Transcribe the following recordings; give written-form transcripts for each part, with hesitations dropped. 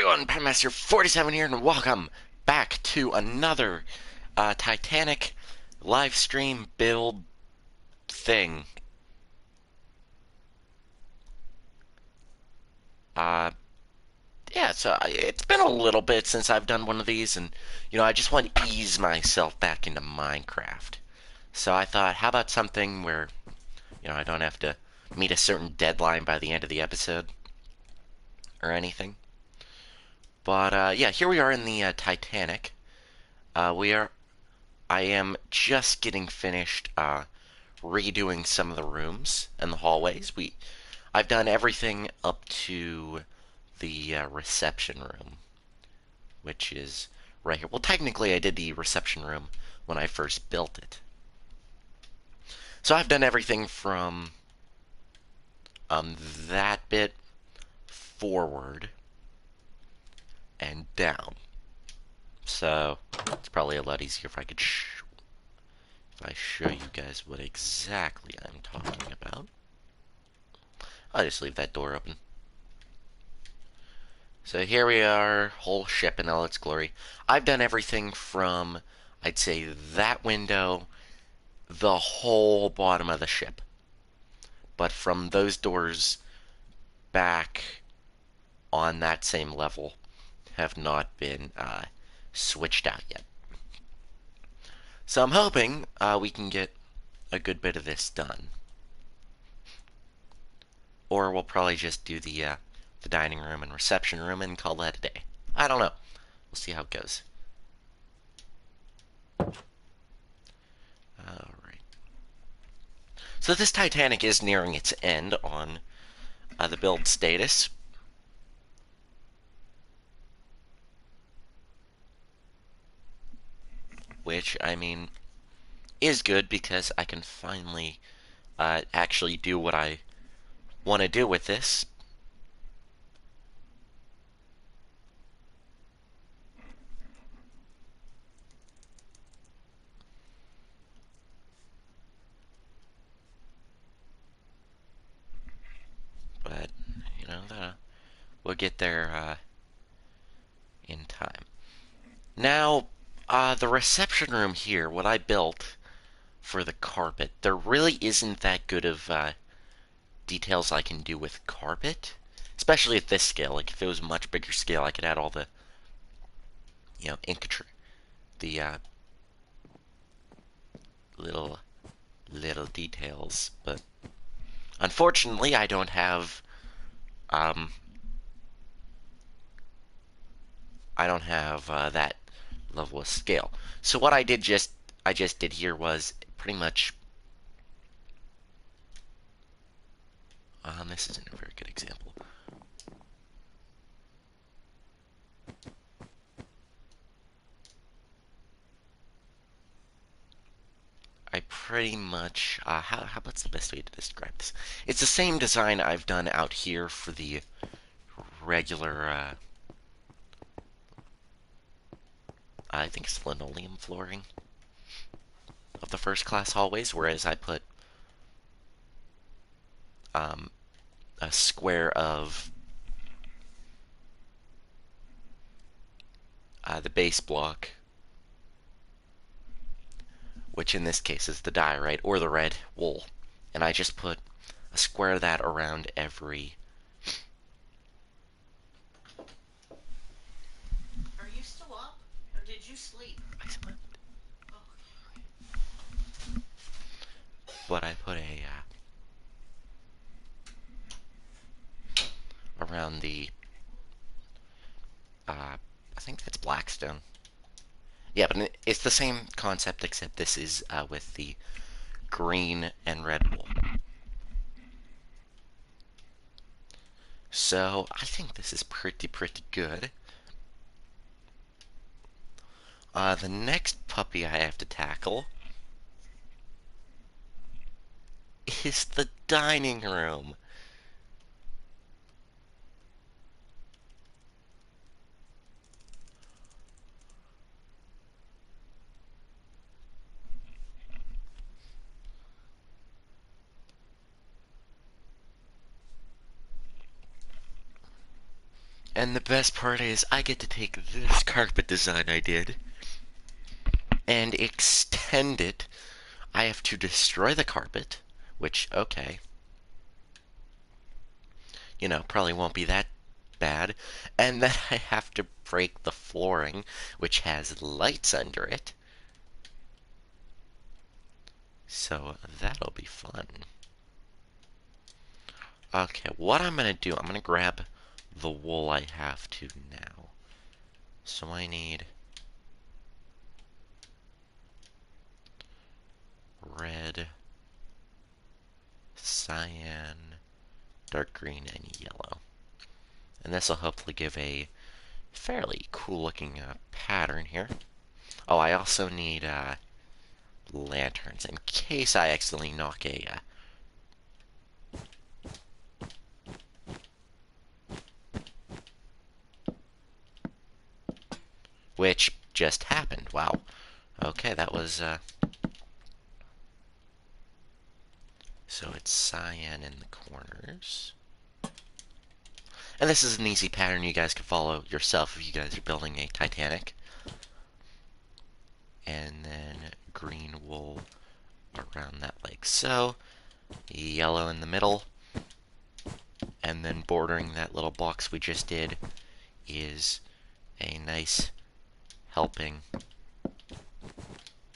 everyone, Petmaster 47 here, and welcome back to another Titanic live stream build thing. Uh, yeah, it's been a little bit since I've done one of these, and I just want to ease myself back into Minecraft. So I thought, how about something where, I don't have to meet a certain deadline by the end of the episode or anything. But yeah, here we are in the Titanic. We are I am just getting finished redoing some of the rooms and the hallways. I've done everything up to the reception room, which is right here. Well, technically, I did the reception room when I first built it. So I've done everything from that bit forward and down. So it's probably a lot easier if I show you guys what exactly I'm talking about. I'll just leave that door open. So here we are, whole ship in all its glory. I've done everything from, I'd say, that window, the whole bottom of the ship. But from those doors back on that same level have not been switched out yet. So I'm hoping we can get a good bit of this done. Or we'll probably just do the dining room and reception room and call that a day. I don't know. We'll see how it goes. Alright. So this Titanic is nearing its end on the build status. Which, I mean, is good because I can finally actually do what I want to do with this. But, we'll get there in time. Now, the reception room here, what I built for the carpet, there really isn't that good of details I can do with carpet, especially at this scale. Like, if it was a much bigger scale, I could add all the, intricate, the little details. But unfortunately, um, I don't have that level of scale. So what I just did here was pretty much. This isn't a very good example. I pretty much, what's the best way to describe this? It's the same design I've done out here for the regular, I think it's linoleum flooring of the first class hallways, whereas I put um, a square of the base block, which in this case is the diorite or the red wool, and I just put a square of that around every. Are you still up, or did you sleep? I slept. Oh. But I put a around the I think that's Blackstone. Yeah, but it's the same concept, except this is with the green and red wool. So I think this is pretty good. The next puppy I have to tackle is the dining room. And the best part is I get to take this carpet design I did and extend it. I have to destroy the carpet, which, okay, probably won't be that bad. And then I have to break the flooring, which has lights under it. So that'll be fun. Okay, what I'm going to do, I'm going to grab the wool I have to now. So I need red, cyan, dark green, and yellow. And this will hopefully give a fairly cool looking pattern here. Oh, I also need lanterns in case I accidentally knock which just happened. Wow. Okay, that was so it's cyan in the corners. And this is an easy pattern you guys can follow yourself if you guys are building a Titanic. And then green wool around that like so. Yellow in the middle. And then bordering that little box we just did is a nice helping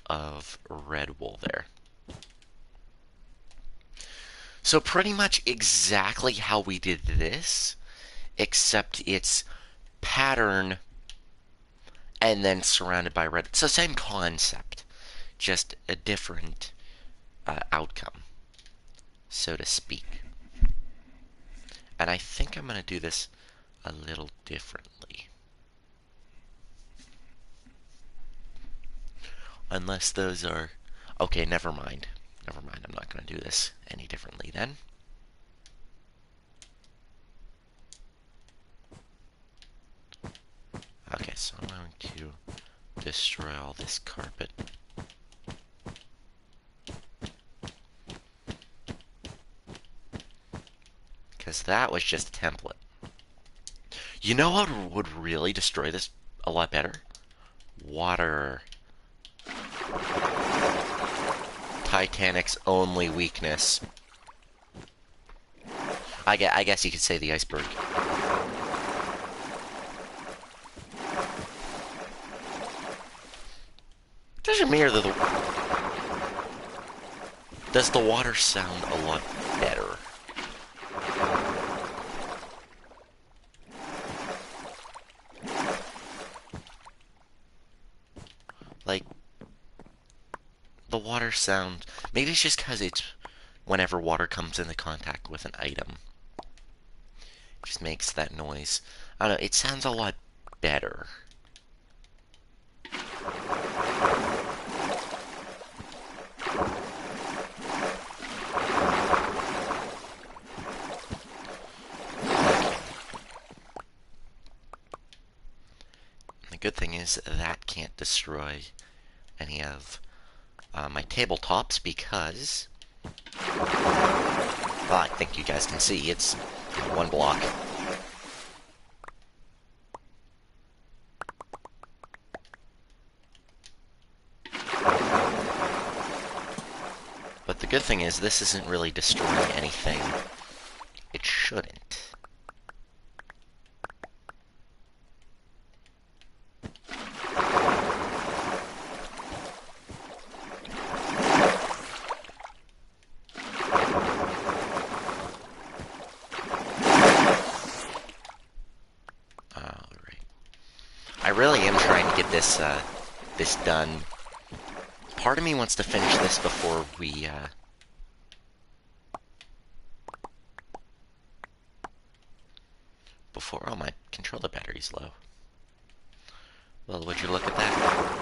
of red wool there. So pretty much exactly how we did this, except it's pattern and then surrounded by red. It's the same concept, just a different outcome, so to speak. And I think I'm going to do this a little differently. Unless those are... Okay, never mind. Never mind, I'm not going to do this any differently then. Okay, so I'm going to destroy all this carpet. Because that was just a template. You know what would really destroy this a lot better? Water. Titanic's only weakness. I guess you could say the iceberg. Doesn't matter does the water sound a lot better? Like, the water sound... Maybe it's just because it's whenever water comes into contact with an item. It just makes that noise. I don't know, it sounds a lot better. The good thing is that can't destroy any of my tabletops because... Well, I think you guys can see it's one block. But the good thing is this isn't really destroying anything. It shouldn't. Alright. I really am trying to get this done. Part of me wants to finish this before we, oh, my controller battery's low. Well, would you look at that?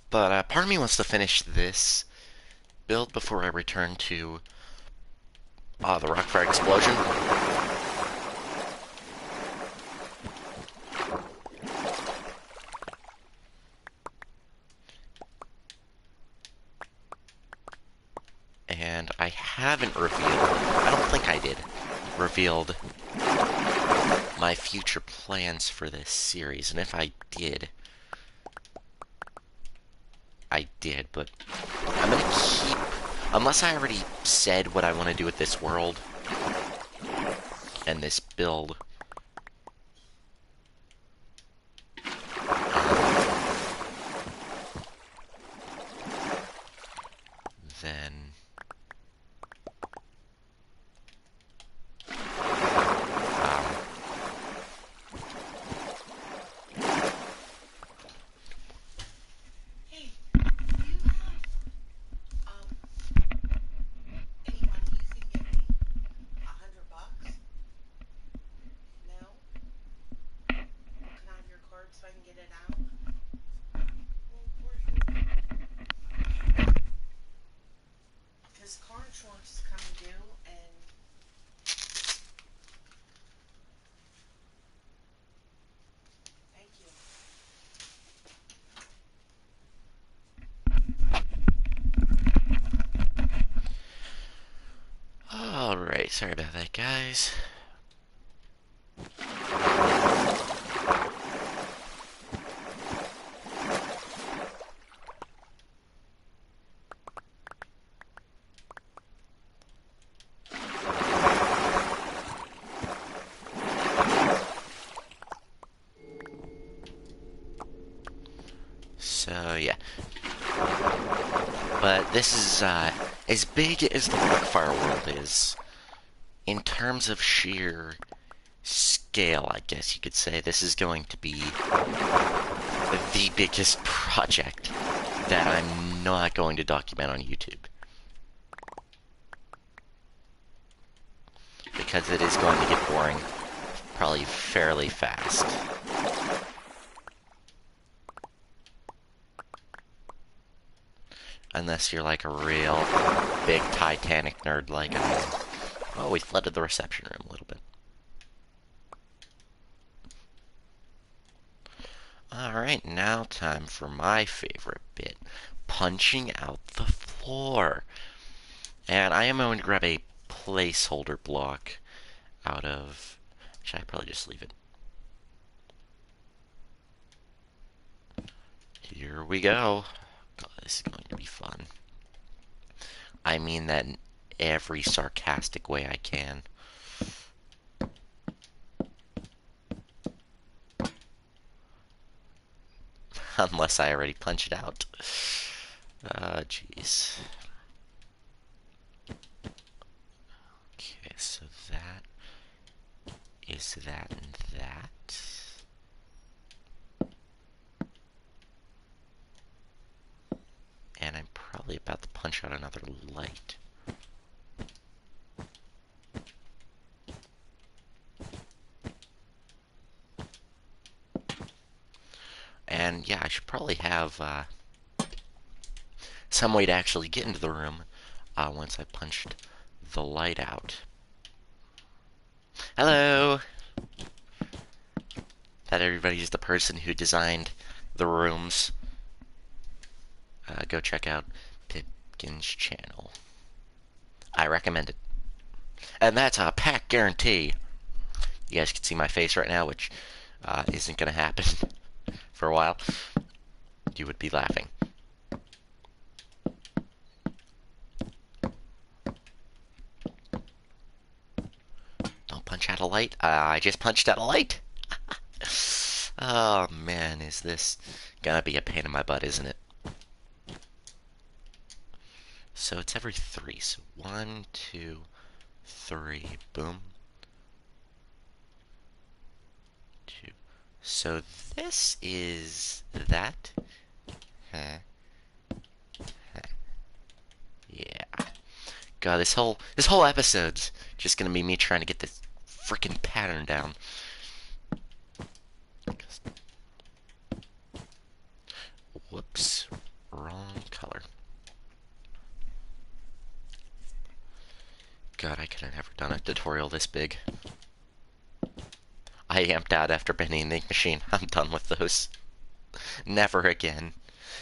But, part of me wants to finish this build before I return to, the Rockfire Explosion. And I haven't revealed, I don't think I did, revealed my future plans for this series. And if I did, I did, but I'm gonna keep, unless I already said what I want to do with this world and this build, then um, Hey, do you have any money you can give me? $100? No? Can I have your card so I can get it out? Well, where's your? Because car insurance is coming due, and thank you. alright, sorry about that, guys. So, yeah. But this is, as big as the Rockfire world is, in terms of sheer scale, I guess you could say, this is going to be the biggest project that I'm not going to document on YouTube. Because it is going to get boring probably fairly fast. Unless you're like a real big Titanic nerd like I am. Oh, we flooded the reception room a little bit. Alright, now time for my favorite bit. Punching out the floor. And I am going to grab a placeholder block out of... Should I probably just leave it? Here we go. God, this is going to be fun. I mean that in every sarcastic way I can. Unless I already punch it out. Jeez. Okay, so that is that and that. And I'm probably about to punch out another light. And yeah, I should probably have some way to actually get into the room once I punched the light out. Hello! That everybody's the person who designed the rooms. Go check out Pipkin's channel. I recommend it. And that's a pack guarantee. You guys can see my face right now, which isn't going to happen for a while. You would be laughing. Don't punch out a light. I just punched out a light. Oh man, is this gonna be a pain in my butt, isn't it? So it's every 3. So 1, 2, 3. Boom. 2. So this is that. Huh. Huh. Yeah. God, this whole episode's just gonna be me trying to get this freaking pattern down. Whoops. Wrong color. God, I could have never done a tutorial this big. I amped out after bending the ink machine. I'm done with those. Never again.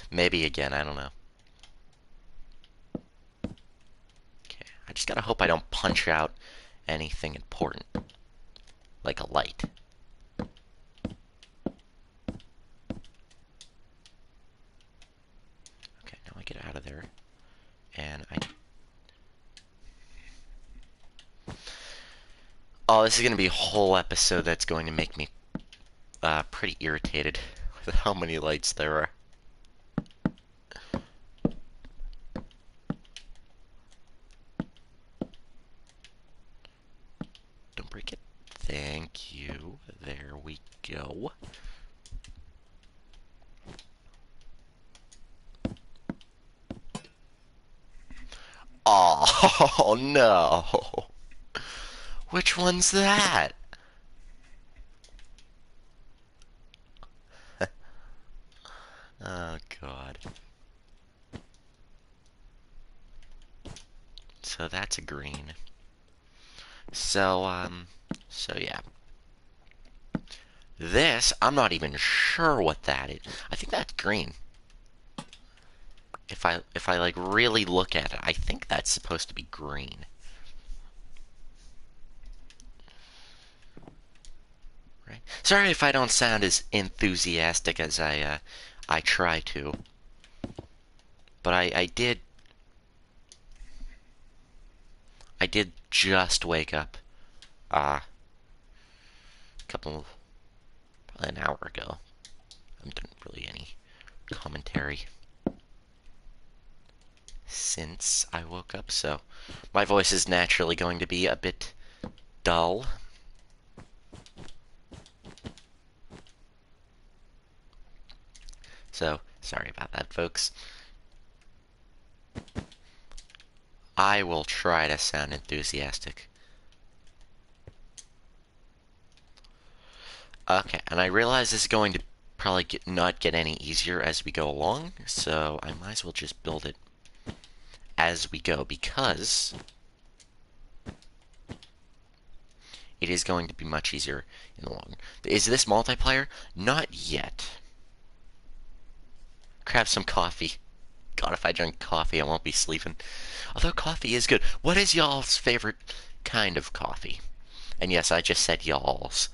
Maybe again, I don't know. Okay, I just gotta hope I don't punch out anything important, like a light. Okay, now I get out of there, and I... Oh, this is gonna be a whole episode that's going to make me pretty irritated with how many lights there are. Don't break it. Thank you. There we go. Oh, no. Which one's that? Oh, God. So that's a green. So yeah. This, I'm not even sure what that is. I think that's green. If I like really look at it, I think that's supposed to be green. Right? Sorry if I don't sound as enthusiastic as I try to, but I did just wake up a couple probably an hour ago. I haven't done really any commentary since I woke up, so my voice is naturally going to be a bit dull. So, sorry about that, folks. I will try to sound enthusiastic. Okay, and I realize this is going to probably not get any easier as we go along, so I might as well just build it as we go, because it is going to be much easier in the long run. Is this multiplayer? Not yet. Grab some coffee. God, if I drink coffee, I won't be sleeping. Although coffee is good. What is y'all's favorite kind of coffee? And yes, I just said y'all's.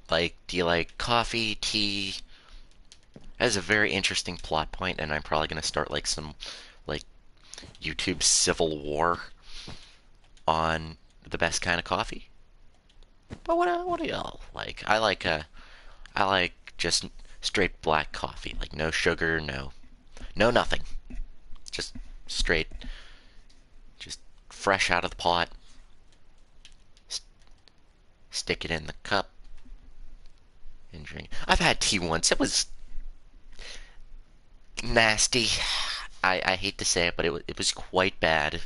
Like, do you like coffee, tea? That is a very interesting plot point, and I'm probably gonna start like some like YouTube civil war on the best kind of coffee. But what do y'all like? I like just straight black coffee, like no sugar, no nothing, just straight, just fresh out of the pot. Stick it in the cup and drink. I've had tea once. It was nasty. I hate to say it, but it was quite bad.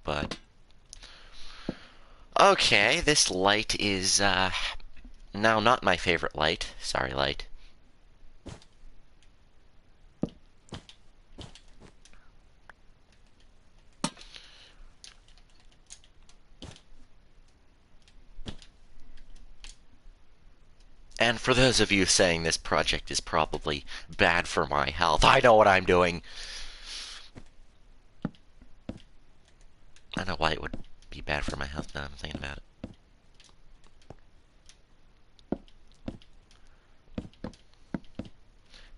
But okay, this light is now not my favorite light. Sorry, light. And for those of you saying this project is probably bad for my health, I know what I'm doing. I know why it would be bad for my health now I'm thinking about it.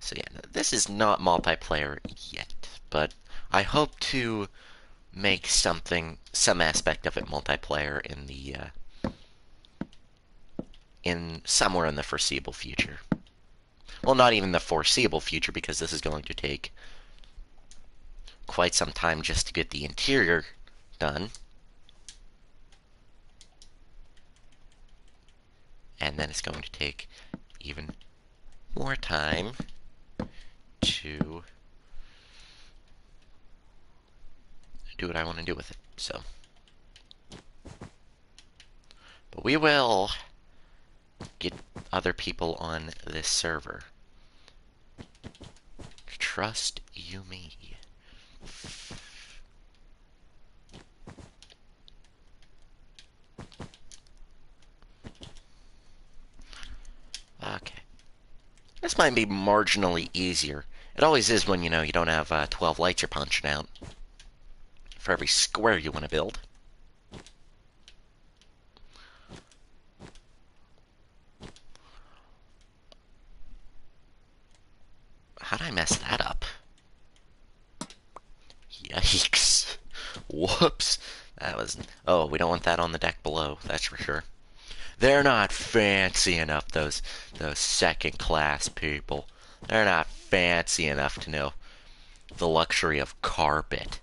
So yeah, this is not multiplayer yet, but I hope to make some aspect of it multiplayer in somewhere in the foreseeable future. Well, not even the foreseeable future, because this is going to take quite some time just to get the interior done. And then it's going to take even more time to do what I want to do with it. So, but we will get other people on this server. Trust you me. this might be marginally easier. It always is when, you don't have 12 lights you're punching out for every square you want to build. How'd I mess that up? Yikes. Whoops. That was... Oh, we don't want that on the deck below, that's for sure. They're not fancy enough, those second-class people. They're not fancy enough to know the luxury of carpet.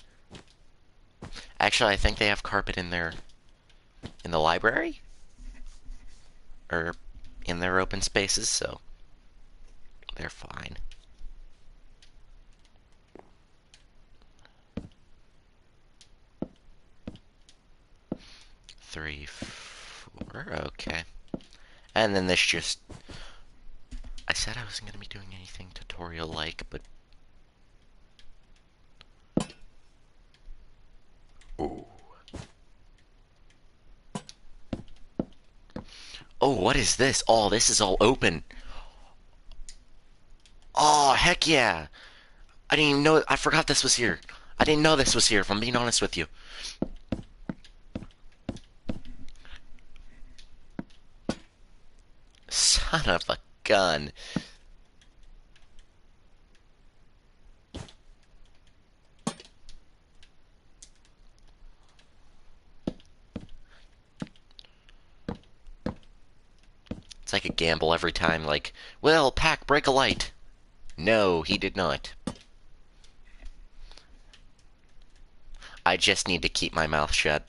Actually, I think they have carpet in the library? Or in their open spaces, so they're fine. Three, four, okay. And then this just... I said I wasn't going to be doing anything tutorial-like, but... Ooh. Oh, what is this? Oh, this is all open. Oh, heck yeah. I didn't even know... I forgot this was here. I didn't know this was here, if I'm being honest with you. Son of a gun. It's like a gamble every time, like, well, Pack, break a light. No, he did not. I just need to keep my mouth shut.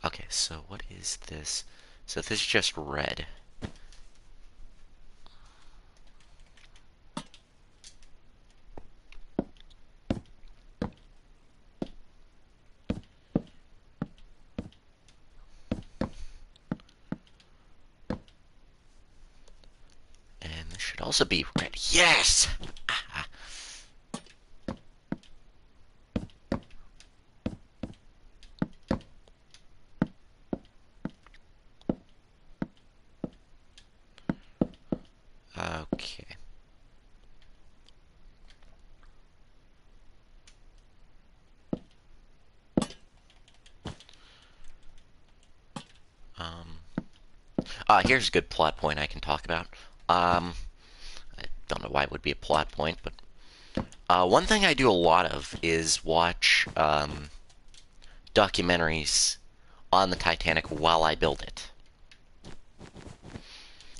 Okay, so what is this? So this is just red. And this should also be red. Yes! Ah, okay. Um, here's a good plot point I can talk about. I don't know why it would be a plot point, but one thing I do a lot of is watch documentaries on the Titanic while I build it.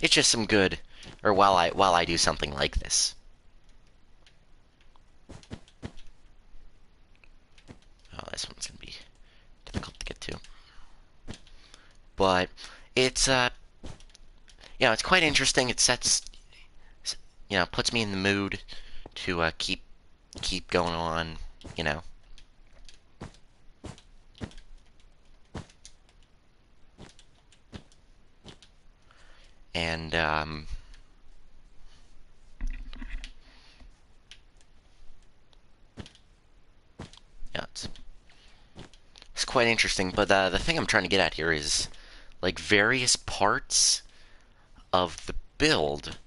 It's just some good, or while I do something like this. Oh, this one's gonna be difficult to get to, but it's it's quite interesting. It sets, puts me in the mood to keep going on, you know. And yeah, it's quite interesting. But the thing I'm trying to get at here is like various parts of the build.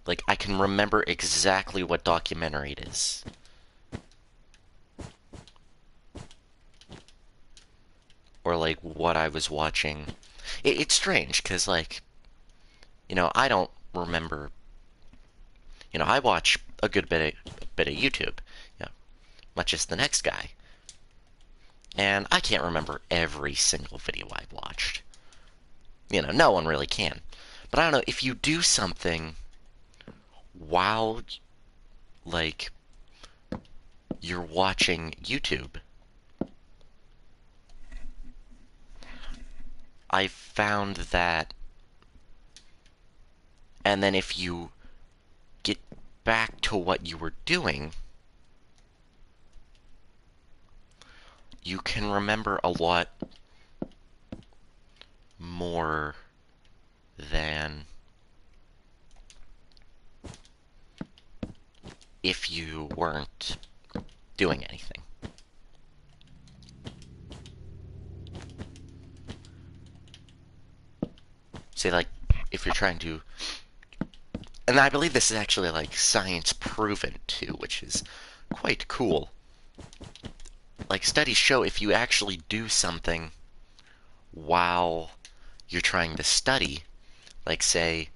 Like I can remember exactly what documentary it is. Or like what I was watching. It's strange because like, I don't remember. I watch a good bit of YouTube, much as the next guy, and I can't remember every single video I've watched. No one really can. But I don't know if you do something while like you're watching YouTube. I found that, and then if you get back to what you were doing, you can remember a lot more than if you weren't doing anything. say like if you're trying to, and I believe this is actually like science proven too, which is quite cool. Like studies show if you actually do something while you're trying to study, like say,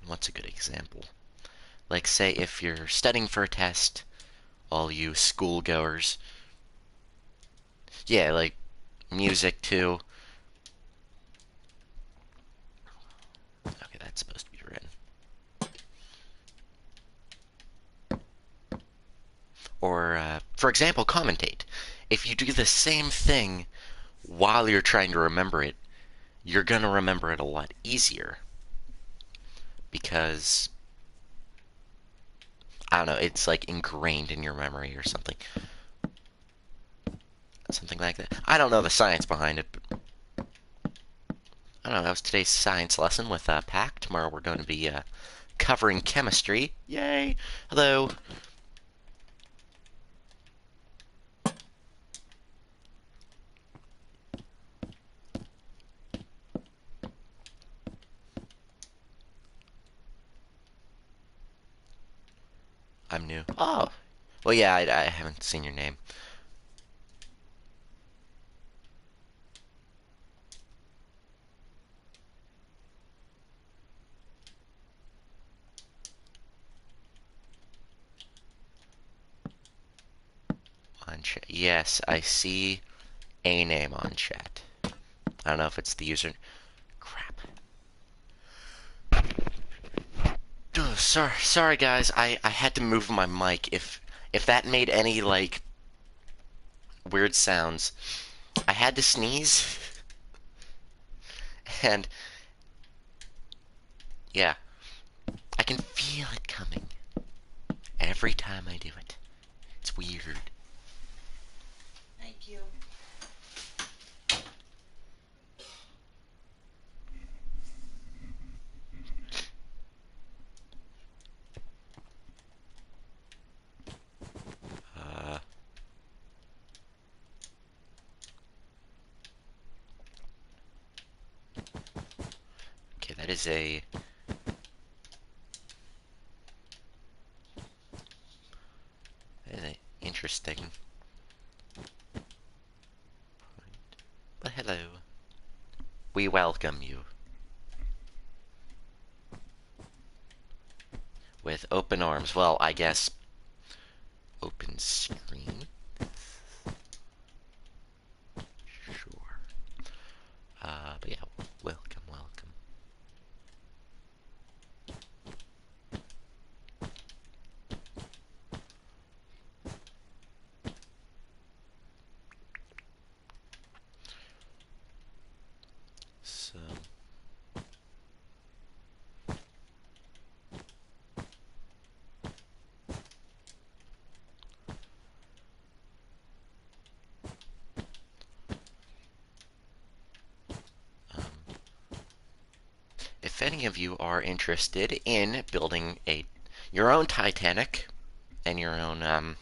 what's a good example? Like say if you're studying for a test, all you schoolgoers, yeah, like music too. Okay, that's supposed to be written. Or, for example, commentate. If you do the same thing while you're trying to remember it, you're going to remember it a lot easier because, I don't know, it's like ingrained in your memory or something. Something like that. I don't know the science behind it, but I don't know. That was today's science lesson with Pac. Tomorrow we're going to be covering chemistry. Yay! Hello. I'm new. Oh, well, yeah, I haven't seen your name on chat. Yes, I see a name on chat. I don't know if it's the user. Crap. Duh, sorry, guys. I had to move my mic. If that made any like weird sounds, I had to sneeze, and yeah, I can feel it coming every time I do it. It's weird. Thank you. Uh, okay, that is a interesting. But hello, we welcome you with open arms. Well, I guess open screen. Sure. But yeah, welcome, welcome. So, um, if any of you are interested in building a your own Titanic and your own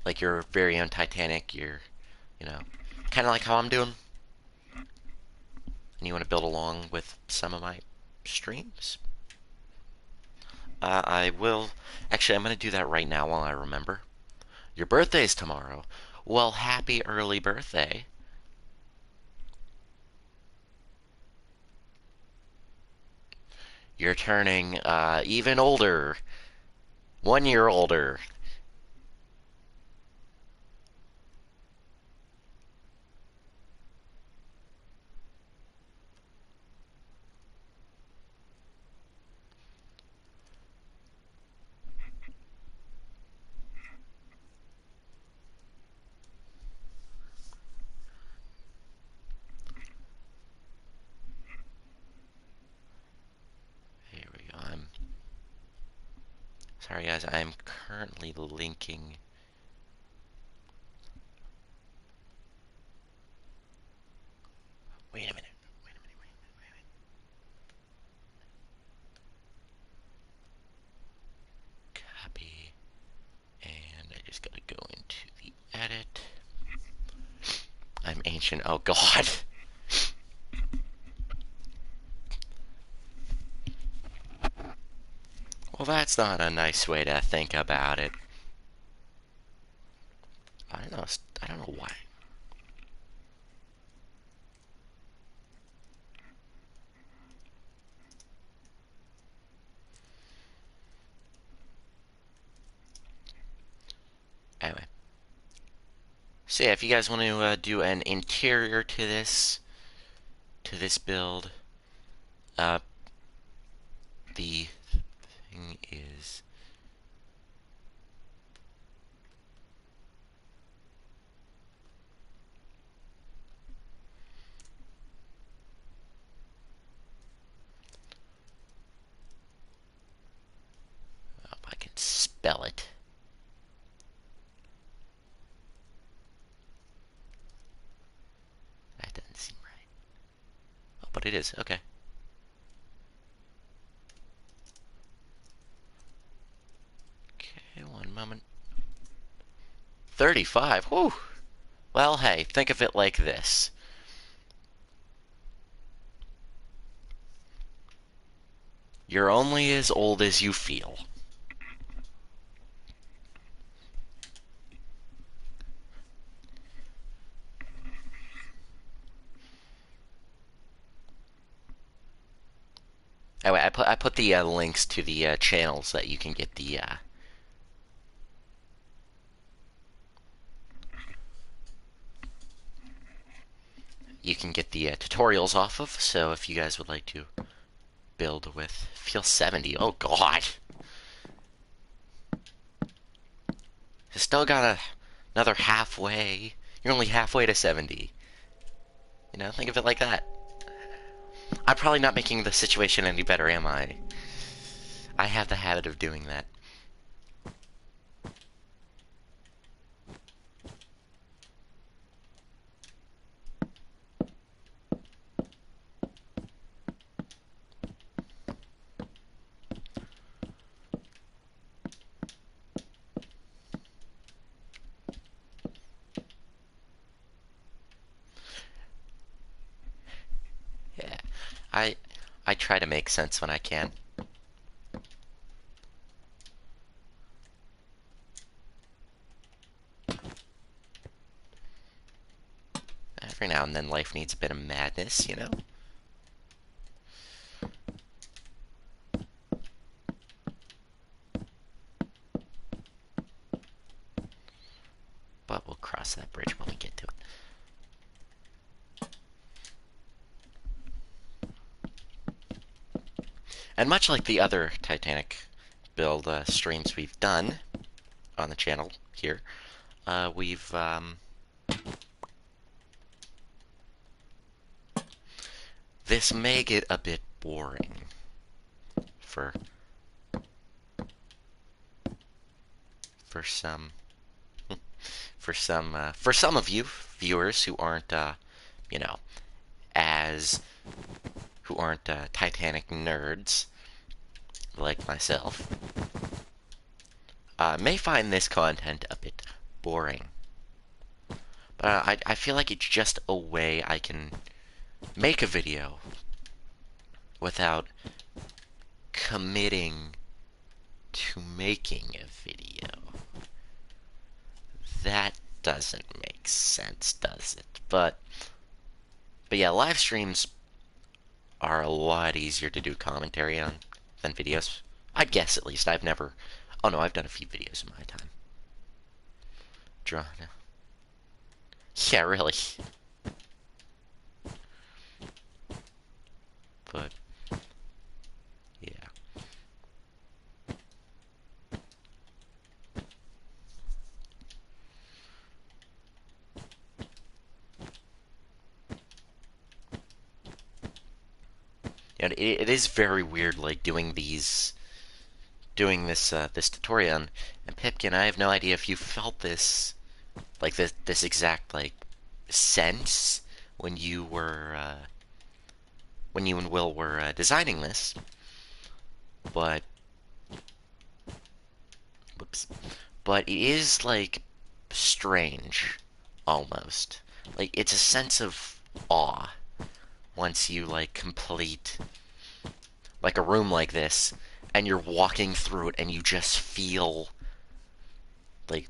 like your very own Titanic, your you know, kind of like how I'm doing, and you want to build along with some of my streams, I will. Actually, I'm going to do that right now while I remember. Your birthday's tomorrow. Well, happy early birthday. You're turning even older. 1 year older. Here we go. I'm sorry, guys. I'm currently linking. Wait a minute. Wait a minute. Wait a minute. Copy. extension. Oh God. Well, that's not a nice way to think about it. I don't know. I don't know why. Anyway, so yeah, if you guys want to do an interior to this build, uh, the thing is, oh, I can spell it. That doesn't seem right. Oh, but it is. Okay. Okay, one moment. 35. Whew. Well, hey, think of it like this. You're only as old as you feel. Anyway, I put the links to the channels that you can get the tutorials off of. So if you guys would like to build with feel 70, oh God, you still got another halfway. You're only halfway to 70. You know, think of it like that. I'm probably not making the situation any better, am I? I have the habit of doing that. Yeah, I I try to make sense when I can. Every now and then, life needs a bit of madness, you know. But we'll cross that bridge when we get to it. And much like the other Titanic build streams we've done on the channel here, we've this may get a bit boring for for some for some of you viewers who aren't you know as who aren't Titanic nerds like myself, may find this content a bit boring. But I feel like it's just a way I can make a video without committing to making a video. That doesn't make sense, does it? But yeah, live streams are a lot easier to do commentary on than videos. I guess at least I've never. Oh no, I've done a few videos in my time. Drawn. Yeah, really. But yeah. And it is very weird, like doing this tutorial. And Pipkin, I have no idea if you felt this, like this exact like sense when you were when you and Will were designing this, but whoops, but it is like strange, almost. like it's a sense of awe once you like complete like a room like this and you're walking through it and you just feel like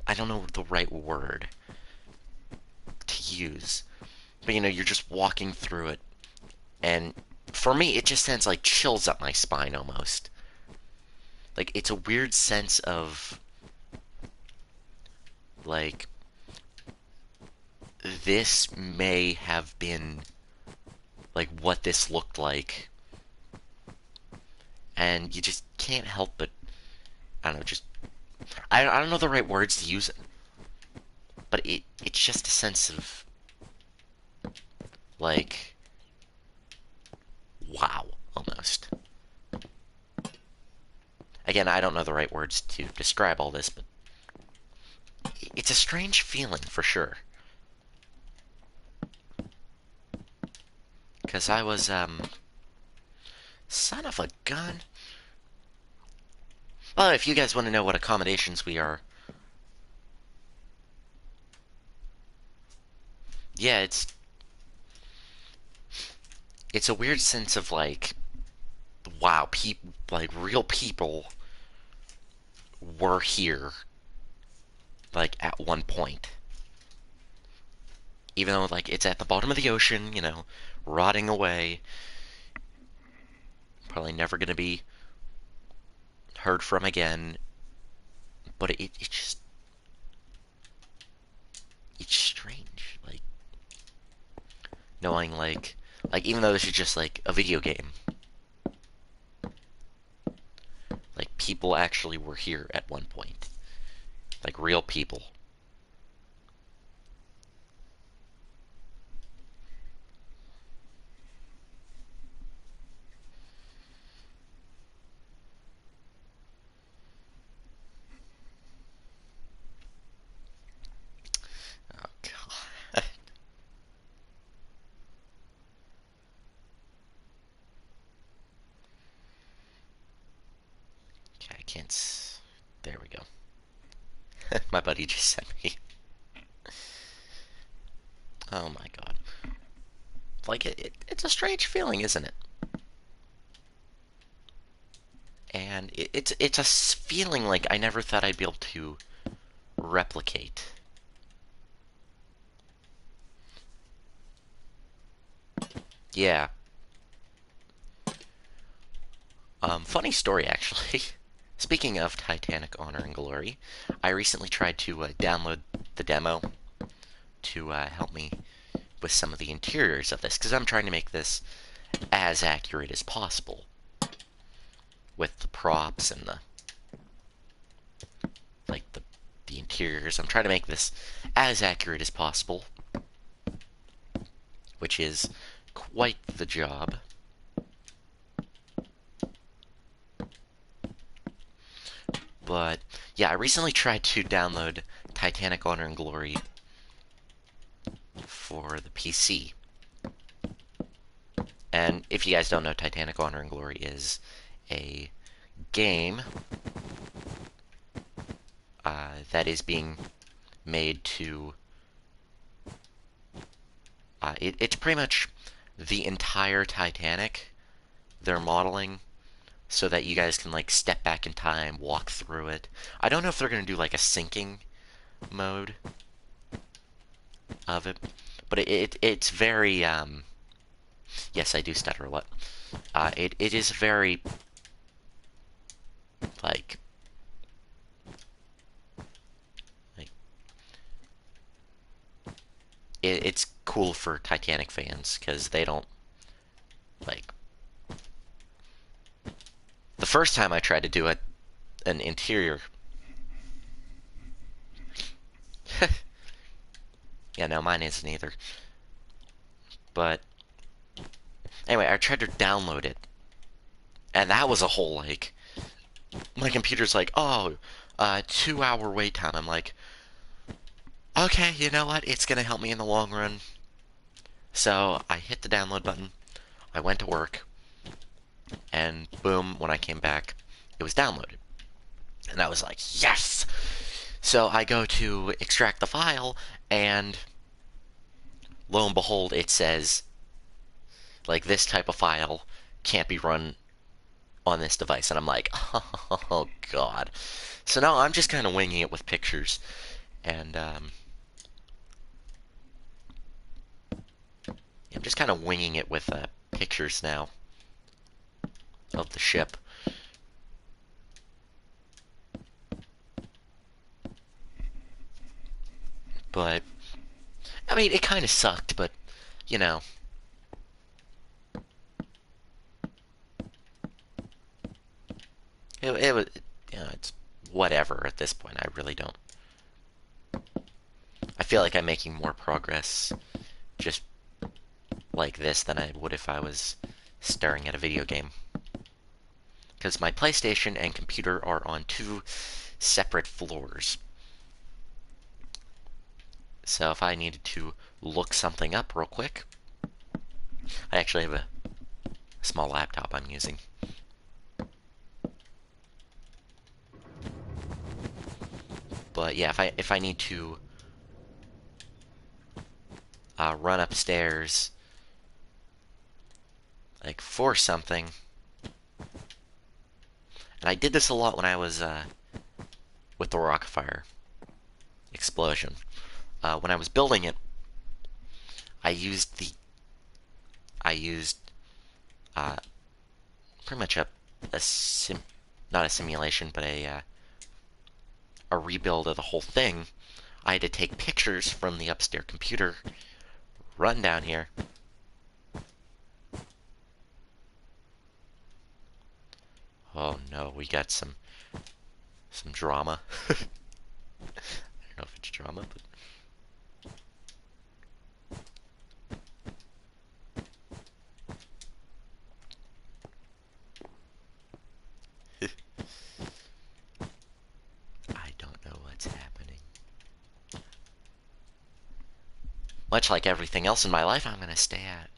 I don't know the right word to use, but you're just walking through it and for me it just sends like chills up my spine almost. Like it's a weird sense of like this may have been like what this looked like and you just can't help but I don't know, just I don't know the right words to use it, but it's just a sense of like wow almost. Again, I don't know the right words to describe all this, but it's a strange feeling for sure. Because I was, son of a gun. Well, if you guys want to know what accommodations we are, yeah, it's a weird sense of like, wow, people, like real people were here, like at one point. Even though like it's at the bottom of the ocean, rotting away, probably never gonna be heard from again. But it just it's strange, like knowing like even though this is just like a video game, like people actually were here at one point, like real people. Oh god. Okay, I can't. There we go. My buddy just sent me. Oh my god. Like it's a strange feeling, isn't it? And it's a feeling like I never thought I'd be able to replicate. Yeah. Funny story actually. Speaking of Titanic Honor and Glory, I recently tried to download the demo to help me with some of the interiors of this because I'm trying to make this as accurate as possible with the props and the interiors. I'm trying to make this as accurate as possible, which is quite the job. But yeah, I recently tried to download Titanic Honor and Glory for the PC. And if you guys don't know, Titanic Honor and Glory is a game that is being made to. It's pretty much the entire Titanic they're modeling so that you guys can like step back in time, walk through it. I don't know if they're gonna do like a sinking mode of it, but it's very yes, I do stutter a lot. It is very like like it's cool for Titanic fans because they don't like the first time I tried to do it an interior. Yeah, no, mine isn't either. But anyway, I tried to download it, and that was a whole like my computer's like, oh, 2 hour wait time. I'm like, okay, you know what? It's gonna help me in the long run. So I hit the download button. I went to work, and boom, when I came back, it was downloaded. And I was like, yes! So I go to extract the file, And lo and behold, it says, like, this type of file can't be run on this device. And I'm like, oh, God. So now I'm just kind of winging it with pictures. And I'm just kind of winging it with pictures now of the ship. But, I mean, it kind of sucked, but, you know, it was, it's whatever at this point. I really don't. I feel like I'm making more progress just like this than I would if I was staring at a video game. Because my PlayStation and computer are on two separate floors. So if I needed to look something up real quick, I actually have a small laptop I'm using. But yeah, if I need to run upstairs like for something, and I did this a lot when I was with the Rockfire explosion. When I was building it, I used the I used uh, pretty much a sim, not a simulation, but a rebuild of the whole thing. I had to take pictures from the upstairs computer, run down here. Oh no, we got some drama. I don't know if it's drama, but I don't know what's happening. Much like everything else in my life, I'm gonna stay at